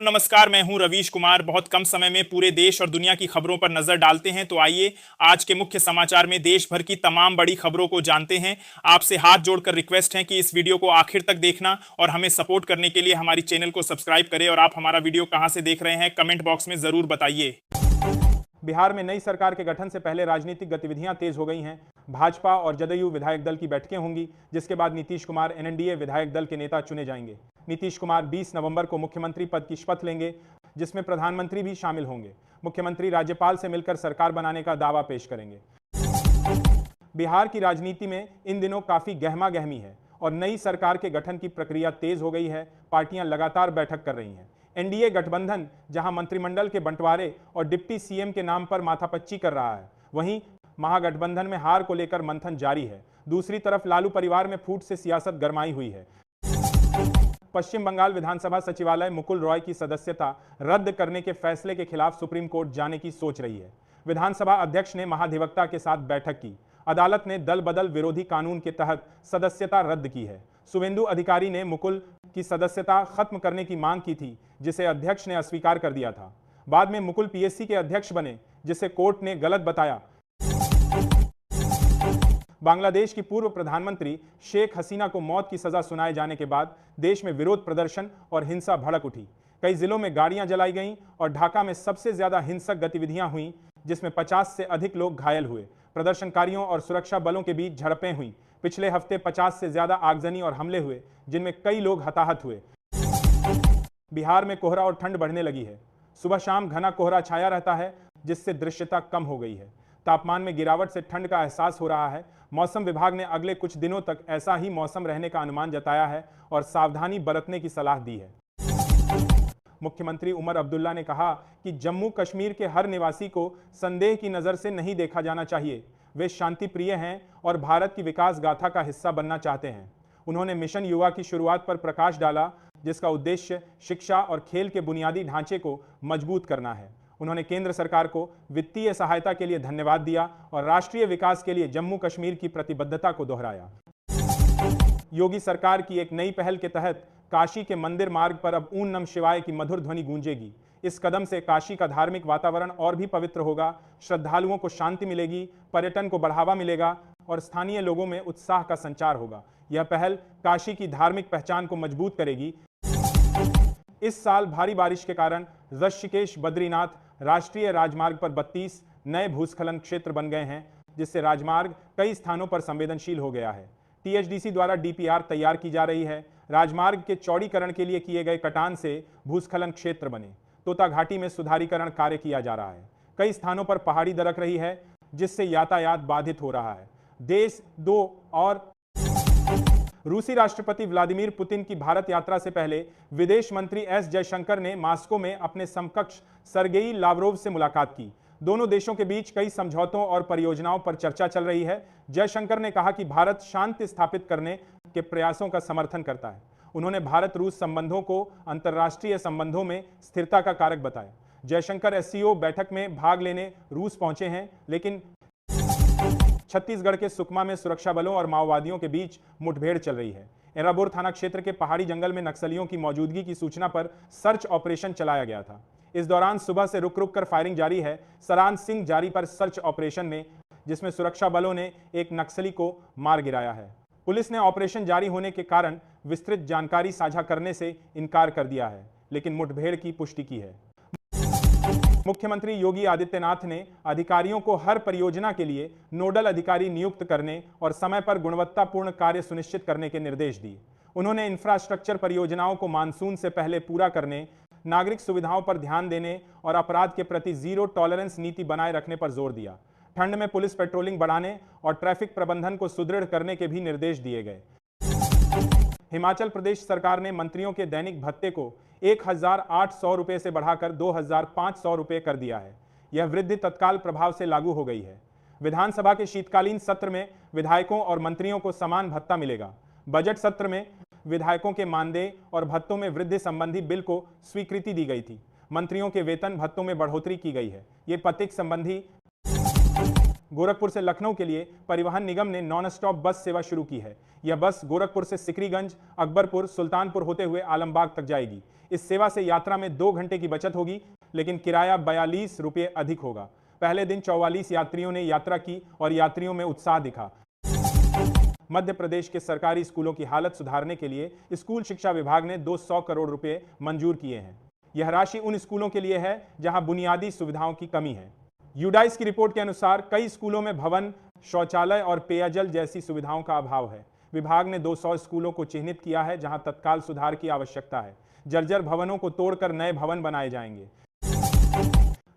नमस्कार, मैं हूं रवीश कुमार। बहुत कम समय में पूरे देश और दुनिया की खबरों पर नजर डालते हैं, तो आइए आज के मुख्य समाचार में देश भर की तमाम बड़ी खबरों को जानते हैं। आपसे हाथ जोड़कर रिक्वेस्ट है कि इस वीडियो को आखिर तक देखना और हमें सपोर्ट करने के लिए हमारी चैनल को सब्सक्राइब करें। और आप हमारा वीडियो कहां से देख रहे हैं, कमेंट बॉक्स में जरूर बताइए। बिहार में नई सरकार के गठन से पहले राजनीतिक गतिविधियां तेज हो गई हैं। भाजपा और जदयू विधायक दल की बैठकें होंगी, जिसके बाद नीतीश कुमार एनडीए विधायक दल के नेता चुने जाएंगे। नीतीश कुमार 20 नवंबर को मुख्यमंत्री पद की शपथ लेंगे, जिसमें प्रधानमंत्री भी शामिल होंगे। मुख्यमंत्री राज्यपाल से मिलकर सरकार बनाने का दावा पेश करेंगे। बिहार की राजनीति में इन दिनों काफी गहमा गहमी है और नई सरकार के गठन की प्रक्रिया तेज हो गई है। पार्टियां लगातार बैठक कर रही हैं। एनडीए गठबंधन जहां मंत्रिमंडल के बंटवारे और डिप्टी सीएम के नाम पर माथापच्ची कर रहा है, वहीं महागठबंधन में हार को लेकर मंथन जारी है। दूसरी तरफ लालू परिवार में फूट से सियासत गरमाई हुई है। पश्चिम बंगाल विधानसभा सचिवालय मुकुल रॉय की सदस्यता रद्द करने के फैसले के खिलाफ सुप्रीम कोर्ट जाने की सोच रही है। विधानसभा अध्यक्ष ने महाधिवक्ता के साथ बैठक की। अदालत ने दल बदल विरोधी कानून के तहत सदस्यता रद्द की है। शुभेंदु अधिकारी ने मुकुल की सदस्यता खत्म करने की मांग की थी, जिसे अध्यक्ष ने अस्वीकार कर दिया था। बाद में मुकुल पीएससी के अध्यक्ष बने, जिसे कोर्ट ने गलत बताया। बांग्लादेश की पूर्व प्रधानमंत्री शेख हसीना को मौत की सजा सुनाए जाने के बाद देश में विरोध प्रदर्शन और हिंसा भड़क उठी। कई जिलों में गाड़ियां जलाई गईं और ढाका में सबसे ज्यादा हिंसक गतिविधियां हुईं, जिसमें 50 से अधिक लोग घायल हुए। प्रदर्शनकारियों और सुरक्षा बलों के बीच झड़पें हुई। पिछले हफ्ते 50 से ज्यादा आगजनी और हमले हुए, जिनमें कई लोग हताहत हुए। बिहार में कोहरा और ठंड बढ़ने लगी है। सुबह शाम घना कोहरा छाया रहता है, जिससे दृश्यता कम हो गई है। तापमान में गिरावट से ठंड का एहसास हो रहा है। मौसम विभाग ने अगले कुछ दिनों तक ऐसा ही मौसम रहने का अनुमान जताया है और सावधानी बरतने की सलाह दी है। मुख्यमंत्री उमर अब्दुल्ला ने कहा कि जम्मू कश्मीर के हर निवासी को संदेह की नजर से नहीं देखा जाना चाहिए। वे शांति प्रिय हैं और भारत की विकास गाथा का हिस्सा बनना चाहते हैं। उन्होंने मिशन युवा की शुरुआत पर प्रकाश डाला, जिसका उद्देश्य शिक्षा और खेल के बुनियादी ढांचे को मजबूत करना है। उन्होंने केंद्र सरकार को वित्तीय सहायता के लिए धन्यवाद दिया और राष्ट्रीय विकास के लिए जम्मू कश्मीर की प्रतिबद्धता को दोहराया। योगी सरकार की एक नई पहल के तहत काशी के मंदिर मार्ग पर अब ऊं नम शिवाय की मधुर ध्वनि गूंजेगी। इस कदम से काशी का धार्मिक वातावरण और भी पवित्र होगा। श्रद्धालुओं को शांति मिलेगी, पर्यटन को बढ़ावा मिलेगा और स्थानीय लोगों में उत्साह का संचार होगा। यह पहल काशी की धार्मिक पहचान को मजबूत करेगी। इस साल भारी बारिश के कारण ऋषिकेश बद्रीनाथ राष्ट्रीय राजमार्ग पर 32 नए भूस्खलन क्षेत्र बन गए हैं, जिससे राजमार्ग कई स्थानों पर संवेदनशील हो गया है। टीएचडीसी द्वारा डीपीआर तैयार की जा रही है। राजमार्ग के चौड़ीकरण के लिए किए गए कटान से भूस्खलन क्षेत्र बने। तोता घाटी में सुधारीकरण कार्य किया जा रहा है। कई स्थानों पर पहाड़ी दरक रही है, जिससे यातायात बाधित हो रहा है। देश दो और रूसी राष्ट्रपति व्लादिमीर पुतिन की भारत यात्रा से पहले विदेश मंत्री एस जयशंकर ने मॉस्को में अपने समकक्ष सर्गेई लावरोव से मुलाकात की। दोनों देशों के बीच कई समझौतों और परियोजनाओं पर चर्चा चल रही है। जयशंकर ने कहा कि भारत शांति स्थापित करने के प्रयासों का समर्थन करता है। उन्होंने भारत रूस संबंधों को अंतर्राष्ट्रीय संबंधों में स्थिरता का कारक बताया। जयशंकर एससीओ बैठक में भाग लेने रूस पहुंचे हैं, लेकिन छत्तीसगढ़ के सुकमा में सुरक्षा बलों और माओवादियों के बीच मुठभेड़ चल रही है। एराबोर थाना क्षेत्र के पहाड़ी जंगल में नक्सलियों की मौजूदगी की सूचना पर सर्च ऑपरेशन चलाया गया था। इस दौरान सुबह से रुक रुक कर फायरिंग जारी है। सरान सिंह जारी पर सर्च ऑपरेशन में, जिसमें सुरक्षा बलों ने एक नक्सली को मार गिराया है। पुलिस ने ऑपरेशन जारी होने के कारण विस्तृत जानकारी साझा करने से इनकार कर दिया है, लेकिन मुठभेड़ की पुष्टि की है। मुख्यमंत्री योगी आदित्यनाथ ने अधिकारियों को हर परियोजना के लिए नोडल अधिकारी नियुक्त करने और समय पर गुणवत्तापूर्ण कार्य सुनिश्चित करने के निर्देश दिए। उन्होंने इंफ्रास्ट्रक्चर परियोजनाओं को मानसून से पहले पूरा करने, नागरिक सुविधाओं पर ध्यान देने और अपराध के प्रति जीरो टॉलरेंस नीति बनाए रखने पर जोर दिया। ठंड में पुलिस पेट्रोलिंग बढ़ाने और ट्रैफिक प्रबंधन को सुदृढ़ करने के भी निर्देश दिए गए। हिमाचल प्रदेश सरकार ने मंत्रियों के दैनिक भत्ते को 1,800 रुपये से बढ़ाकर 2,500 रुपये कर दिया है। यह वृद्धि तत्काल प्रभाव से लागू हो गई है। विधानसभा के शीतकालीन सत्र में विधायकों और मंत्रियों को समान भत्ता मिलेगा। बजट सत्र में विधायकों के मानदेय और भत्तों में वृद्धि संबंधी बिल को स्वीकृति दी गई थी। मंत्रियों के वेतन भत्तों में बढ़ोतरी की गई है। ये पथिक संबंधी गोरखपुर से लखनऊ के लिए परिवहन निगम ने नॉन स्टॉप बस सेवा शुरू की है। यह बस गोरखपुर से सिकरीगंज, अकबरपुर, सुल्तानपुर होते हुए आलमबाग तक जाएगी। इस सेवा से यात्रा में 2 घंटे की बचत होगी, लेकिन किराया 42 रुपये अधिक होगा। पहले दिन 44 यात्रियों ने यात्रा की और यात्रियों में उत्साह दिखा। मध्य प्रदेश के सरकारी स्कूलों की हालत सुधारने के लिए स्कूल शिक्षा विभाग ने 200 करोड़ रुपए मंजूर किए हैं। यह राशि उन स्कूलों के लिए है जहां बुनियादी सुविधाओं की कमी है। यूडाइस की रिपोर्ट के अनुसार कई स्कूलों में भवन, शौचालय और पेयजल जैसी सुविधाओं का अभाव है। विभाग ने 200 स्कूलों को चिन्हित किया है जहां तत्काल सुधार की आवश्यकता है। जर्जर भवनों को तोड़कर नए भवन बनाए जाएंगे।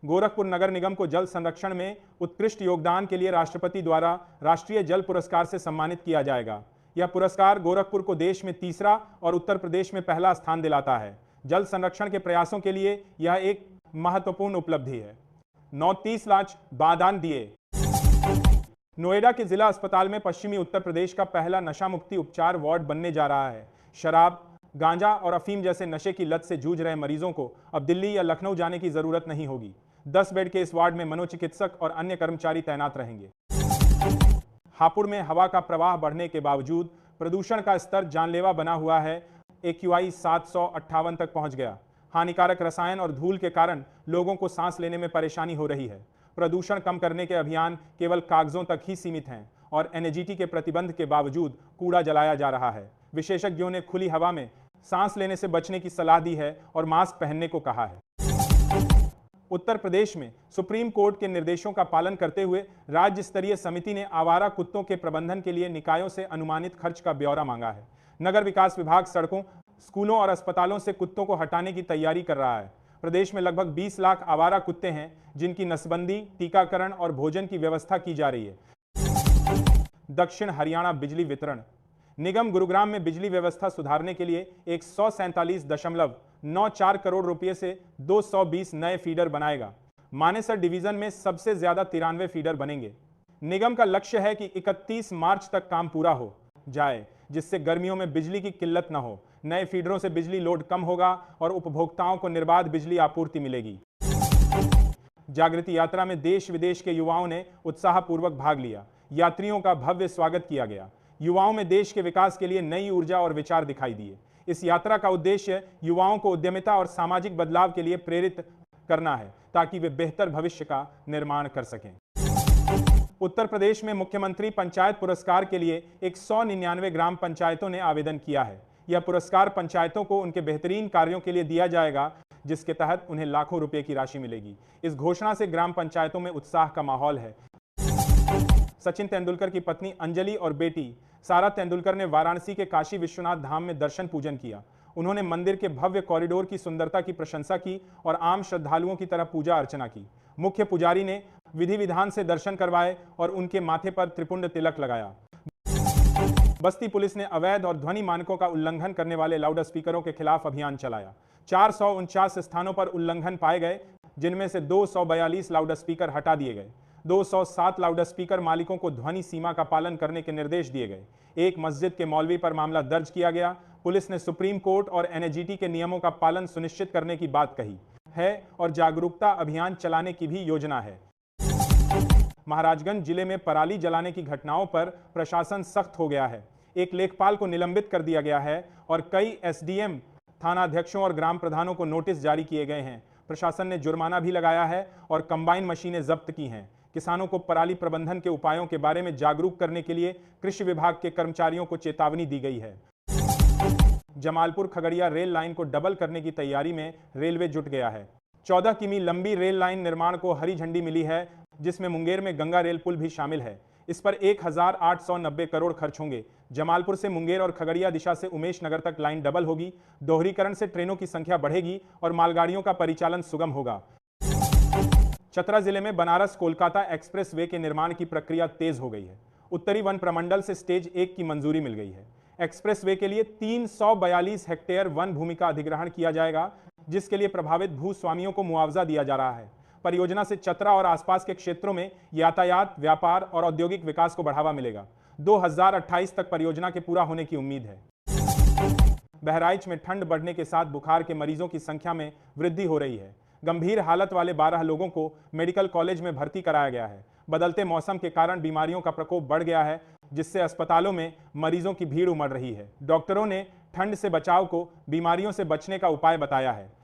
गोरखपुर नगर निगम को जल संरक्षण में उत्कृष्ट योगदान के लिए राष्ट्रपति द्वारा राष्ट्रीय जल पुरस्कार से सम्मानित किया जाएगा। यह पुरस्कार गोरखपुर को देश में तीसरा और उत्तर प्रदेश में पहला स्थान दिलाता है। जल संरक्षण के प्रयासों के लिए यह एक महत्वपूर्ण उपलब्धि है। 39 लाख बादान दिए। नोएडा के जिला अस्पताल में पश्चिमी उत्तर प्रदेश का पहला नशा मुक्ति उपचार वार्ड बनने जा रहा है। शराब, गांजा और अफीम जैसे नशे की लत से जूझ रहे मरीजों को अब दिल्ली या लखनऊ जाने की जरूरत नहीं होगी। 10 बेड के इस वार्ड में मनोचिकित्सक और अन्य कर्मचारी तैनात रहेंगे। हापुड़ में हवा का प्रवाह बढ़ने के बावजूद प्रदूषण का स्तर जानलेवा बना हुआ है। AQI 758 तक पहुंच गया। हानिकारक रसायन और धूल के कारण लोगों को सांस लेने में परेशानी हो रही है। प्रदूषण कम करने के अभियान केवल कागजों तक ही सीमित हैं और NGT के प्रतिबंध के बावजूद कूड़ा जलाया जा रहा है। विशेषज्ञों ने खुली हवा में सांस लेने से बचने की सलाह दी है और मास्क पहनने को कहा है। उत्तर प्रदेश में सुप्रीम कोर्ट के निर्देशों का पालन करते हुए राज्य स्तरीय समिति ने आवारा कुत्तों के प्रबंधन के लिए निकायों से अनुमानित खर्च का ब्यौरा मांगा है। नगर विकास विभाग सड़कों, स्कूलों और अस्पतालों से कुत्तों को हटाने की तैयारी कर रहा है। प्रदेश में लगभग 20 लाख आवारा कुत्ते हैं जिनकी नसबंदी, टीकाकरण और भोजन की व्यवस्था की जा रही है। दक्षिण हरियाणा बिजली वितरण निगम गुरुग्राम में बिजली व्यवस्था सुधारने के लिए 147.94 करोड़ रुपए से 220 नए फीडर बनाएगा। मानेसर डिवीजन में सबसे ज्यादा 93 फीडर बनेंगे। निगम का लक्ष्य है कि 31 मार्च तक काम पूरा हो जाए, जिससे गर्मियों में बिजली की किल्लत न हो। नए फीडरों से बिजली लोड कम होगा और उपभोक्ताओं को निर्बाध बिजली आपूर्ति मिलेगी। जागृति यात्रा में देश विदेश के युवाओं ने उत्साहपूर्वक भाग लिया। यात्रियों का भव्य स्वागत किया गया। युवाओं में देश के विकास के लिए नई ऊर्जा और विचार दिखाई दिए। इस यात्रा का उद्देश्य युवाओं को उद्यमिता और सामाजिक बदलाव के लिए प्रेरित करना है ताकि वे बेहतर भविष्य का निर्माण कर सकें। उत्तर प्रदेश में मुख्यमंत्री पंचायत पुरस्कार के लिए 199 ग्राम पंचायतों ने आवेदन किया है। यह पुरस्कार पंचायतों को उनके बेहतरीन कार्यों के लिए दिया जाएगा, जिसके तहत उन्हें लाखों रुपए की राशि मिलेगी। इस घोषणा से ग्राम पंचायतों में उत्साह का माहौल है। सचिन तेंदुलकर की पत्नी अंजलि और बेटी सारा तेंदुलकर ने वाराणसी के काशी विश्वनाथ धाम में दर्शन पूजन किया। उन्होंने मंदिर के भव्य कॉरिडोर की सुंदरता की प्रशंसा की और आम श्रद्धालुओं की तरह पूजा अर्चना की। मुख्य पुजारी ने विधि विधान से दर्शन करवाए और उनके माथे पर त्रिपुंड तिलक लगाया। बस्ती पुलिस ने अवैध और ध्वनि मानकों का उल्लंघन करने वाले लाउड स्पीकरों के खिलाफ अभियान चलाया। 449 स्थानों पर उल्लंघन पाए गए, जिनमें से 242 लाउड स्पीकर हटा दिए गए। 207 लाउड स्पीकर मालिकों को ध्वनि सीमा का पालन करने के निर्देश दिए गए। एक मस्जिद के मौलवी पर मामला दर्ज किया गया। पुलिस ने सुप्रीम कोर्ट और NGT के नियमों का पालन सुनिश्चित करने की बात कही है और जागरूकता अभियान चलाने की भी योजना है। महाराजगंज जिले में पराली जलाने की घटनाओं पर प्रशासन सख्त हो गया है। एक लेखपाल को निलंबित कर दिया गया है और कई SDM, थानाध्यक्षों और ग्राम प्रधानों को नोटिस जारी किए गए हैं। प्रशासन ने जुर्माना भी लगाया है और कंबाइन मशीनें जब्त की हैं। किसानों को पराली प्रबंधन के उपायों के बारे में जागरूक करने के लिए कृषि विभाग के कर्मचारियों को चेतावनी दी गई है। जमालपुर खगड़िया रेल लाइन को डबल करने की तैयारी में रेलवे जुट गया है। 14 किमी लंबी रेल लाइन निर्माण को हरी झंडी मिली है, जिसमें मुंगेर में गंगा रेल पुल भी शामिल है। इस पर 1890 करोड़ खर्च होंगे। जमालपुर से मुंगेर और खगड़िया दिशा से उमेश नगर तक लाइन डबल होगी। दोहरीकरण से ट्रेनों की संख्या बढ़ेगी और मालगाड़ियों का परिचालन सुगम होगा। चतरा जिले में बनारस कोलकाता एक्सप्रेस वे के निर्माण की प्रक्रिया तेज हो गई है। उत्तरी वन प्रमंडल से स्टेज 1 की मंजूरी मिल गई है। एक्सप्रेस वे के लिए 342 हेक्टेयर वन भूमि का अधिग्रहण किया जाएगा, जिसके लिए प्रभावित भूस्वामियों को मुआवजा दिया जा रहा है। परियोजना से चतरा और आसपास के क्षेत्रों में यातायात, व्यापार और औद्योगिक विकास को बढ़ावा मिलेगा। 2028 तक परियोजना के पूरा होने की उम्मीद है। बहराइच में ठंड बढ़ने के साथ बुखार के मरीजों की संख्या में वृद्धि हो रही है। गंभीर हालत वाले 12 लोगों को मेडिकल कॉलेज में भर्ती कराया गया है। बदलते मौसम के कारण बीमारियों का प्रकोप बढ़ गया है, जिससे अस्पतालों में मरीजों की भीड़ उमड़ रही है। डॉक्टरों ने ठंड से बचाव को बीमारियों से बचने का उपाय बताया है।